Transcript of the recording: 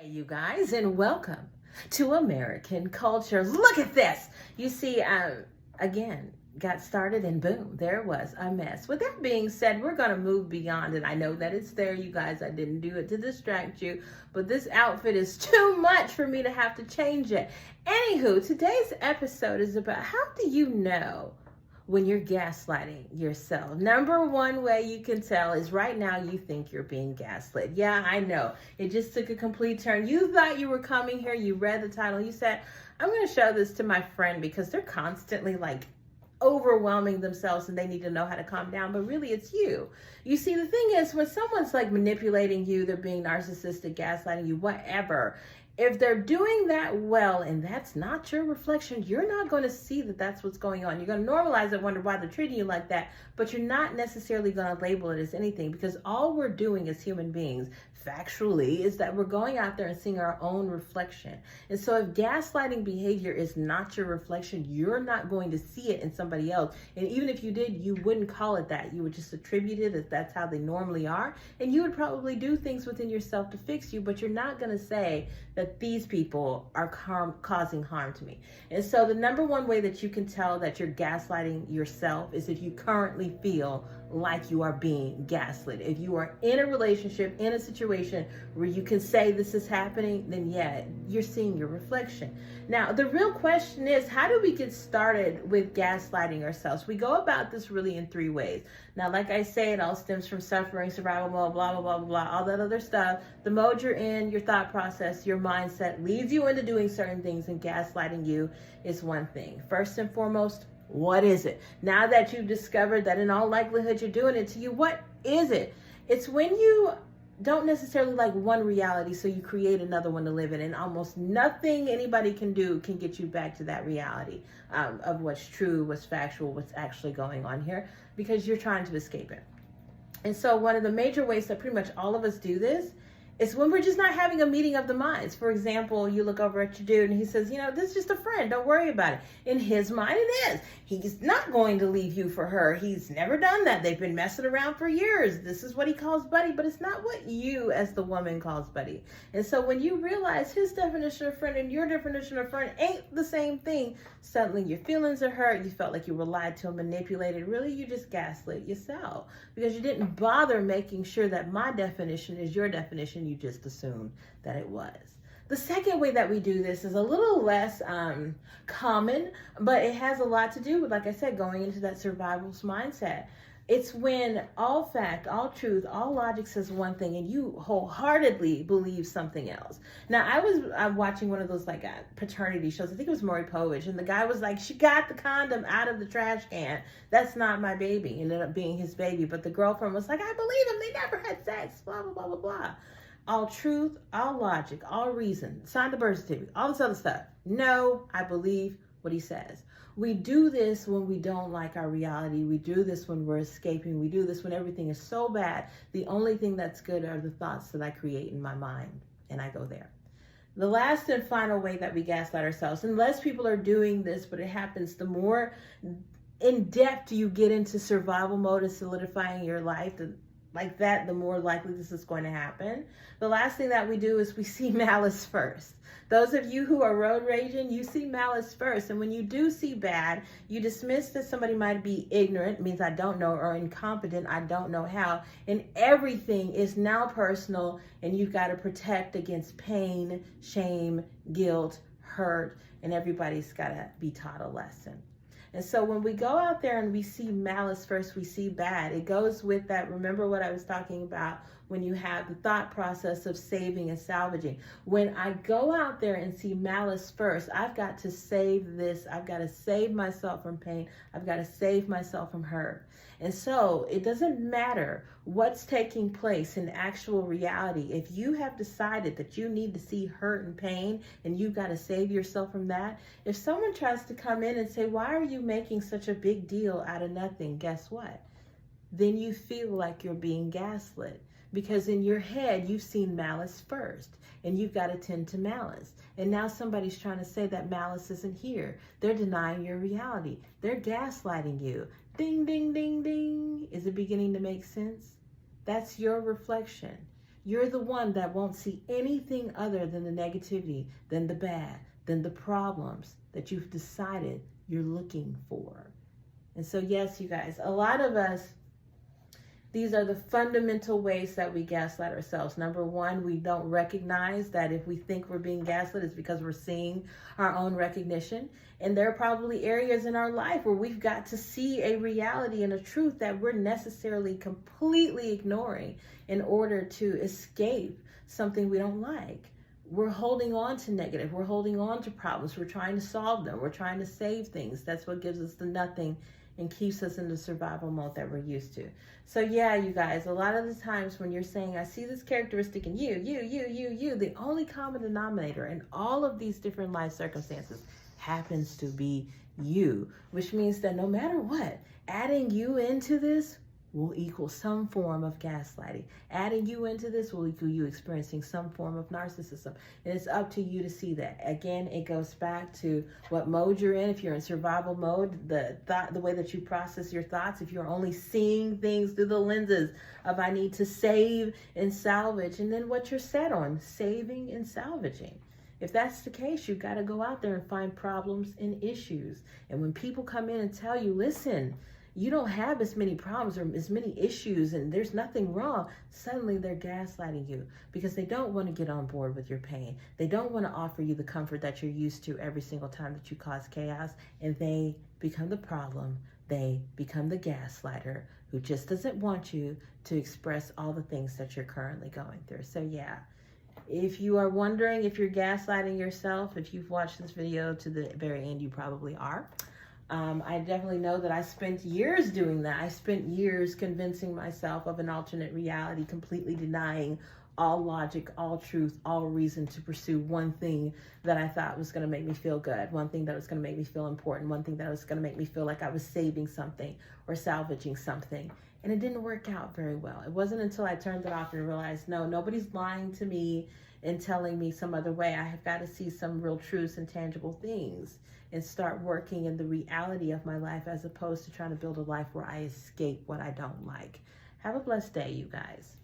Hey, you guys, and welcome to American Culture. Look at this. You see, again, got started and boom, there was a mess. With that being said, we're going to move beyond it. I know that it's there, you guys. I didn't do it to distract you, but this outfit is too much for me to have to change it. Anywho, today's episode is about how do you know when you're gaslighting yourself. Number one way you can tell is right now you think you're being gaslit. Yeah, I know. It just took a complete turn. You thought you were coming here, you read the title, you said, I'm going to show this to my friend because they're constantly like overwhelming themselves and they need to know how to calm down, but really it's you. You see, the thing is, when someone's like manipulating you, they're being narcissistic, gaslighting you, whatever, if they're doing that well and that's not your reflection, you're not going to see that that's what's going on. You're going to normalize it, wonder why they're treating you like that, but you're not necessarily going to label it as anything, because all we're doing as human beings factually is that we're going out there and seeing our own reflection. And so if gaslighting behavior is not your reflection, you're not going to see it in somebody else. And even if you did, you wouldn't call it that. You would just attribute it as that's how they normally are. And you would probably do things within yourself to fix you, but you're not going to say that these people are causing harm to me. And so the number one way that you can tell that you're gaslighting yourself is if you currently feel like you are being gaslit. If you are in a relationship, in a situation where you can say this is happening, then yeah, you're seeing your reflection. Now, the real question is, how do we get started with gaslighting ourselves? We go about this really in three ways. Now, like I say, it all stems from suffering, survival, blah, blah, blah, blah, blah, all that other stuff. The mode you're in, your thought process, your mindset leads you into doing certain things, and gaslighting you is one thing. First and foremost, what is it? Now that you've discovered that in all likelihood you're doing it to you, what is it? It's when you don't necessarily like one reality, so you create another one to live in, and almost nothing anybody can do can get you back to that reality of what's true, what's factual, what's actually going on here, because you're trying to escape it. And so one of the major ways that pretty much all of us do this is when we're just not having a meeting of the minds. For example, you look over at your dude and he says, you know, this is just a friend, don't worry about it. In his mind it is. He's not going to leave you for her. He's never done that. They've been messing around for years. This is what he calls buddy, but it's not what you as the woman calls buddy. And so when you realize his definition of friend and your definition of friend ain't the same thing, suddenly your feelings are hurt. You felt like you were lied to and manipulated. Really, you just gaslit yourself because you didn't bother making sure that my definition is your definition. You just assumed that it was. The second way that we do this is a little less common, but it has a lot to do with, like I said, going into that survivalist mindset. It's when all fact, all truth, all logic says one thing and you wholeheartedly believe something else. Now, I was watching one of those like paternity shows. I think it was Maury Povich, and the guy was like, she got the condom out of the trash can. That's not my baby. Ended up being his baby. But the girlfriend was like, I believe him. They never had sex, blah, blah, blah, blah, blah. All truth, all logic, all reason, sign the birth certificate, all this other stuff. No, I believe what he says. We do this when we don't like our reality. We do this when we're escaping. We do this when everything is so bad. The only thing that's good are the thoughts that I create in my mind, and I go there. The last and final way that we gaslight ourselves, and less people are doing this, but it happens the more in depth you get into survival mode and solidifying your life, like that, the more likely this is going to happen. The last thing that we do is we see malice first. Those of you who are road raging, you see malice first. And when you do see bad, you dismiss that somebody might be ignorant, means I don't know, or incompetent, I don't know how. And everything is now personal, and you've got to protect against pain, shame, guilt, hurt, and everybody's got to be taught a lesson. And so when we go out there and we see malice first, we see bad. It goes with that. Remember what I was talking about when you have the thought process of saving and salvaging. When I go out there and see malice first, I've got to save this. I've got to save myself from pain. I've got to save myself from hurt. And so it doesn't matter what's taking place in actual reality. If you have decided that you need to see hurt and pain and you've got to save yourself from that, if someone tries to come in and say, why are you making such a big deal out of nothing? Guess what? Then you feel like you're being gaslit, because in your head, you've seen malice first and you've got to tend to malice. And now somebody's trying to say that malice isn't here. They're denying your reality. They're gaslighting you. Ding, ding, ding, ding. Is it beginning to make sense? That's your reflection. You're the one that won't see anything other than the negativity, than the bad, than the problems that you've decided you're looking for. And so, yes, you guys, a lot of us, these are the fundamental ways that we gaslight ourselves. Number one, we don't recognize that if we think we're being gaslit, it's because we're seeing our own recognition. And there are probably areas in our life where we've got to see a reality and a truth that we're necessarily completely ignoring in order to escape something we don't like. We're holding on to negative. We're holding on to problems. We're trying to solve them. We're trying to save things. That's what gives us the nothing and keeps us in the survival mode that we're used to. So yeah, you guys, a lot of the times when you're saying, I see this characteristic in you, the only common denominator in all of these different life circumstances happens to be you, which means that no matter what, adding you into this will equal some form of gaslighting. Adding you into this will equal you experiencing some form of narcissism. And it's up to you to see that. Again, it goes back to what mode you're in. If you're in survival mode, the way that you process your thoughts, if you're only seeing things through the lenses of I need to save and salvage, and then what you're set on, saving and salvaging. If that's the case, you've got to go out there and find problems and issues. And when people come in and tell you, listen, you don't have as many problems or as many issues and there's nothing wrong, suddenly they're gaslighting you because they don't want to get on board with your pain. They don't want to offer you the comfort that you're used to every single time that you cause chaos, and they become the problem. They become the gaslighter who just doesn't want you to express all the things that you're currently going through. So yeah, if you are wondering if you're gaslighting yourself, if you've watched this video to the very end, you probably are. I definitely know that I spent years doing that. I spent years convincing myself of an alternate reality, completely denying all logic, all truth, all reason to pursue one thing that I thought was going to make me feel good, one thing that was going to make me feel important, one thing that was going to make me feel like I was saving something or salvaging something. And it didn't work out very well. It wasn't until I turned it off and realized, no, nobody's lying to me and telling me some other way. I have got to see some real truths and tangible things and start working in the reality of my life as opposed to trying to build a life where I escape what I don't like. Have a blessed day, you guys.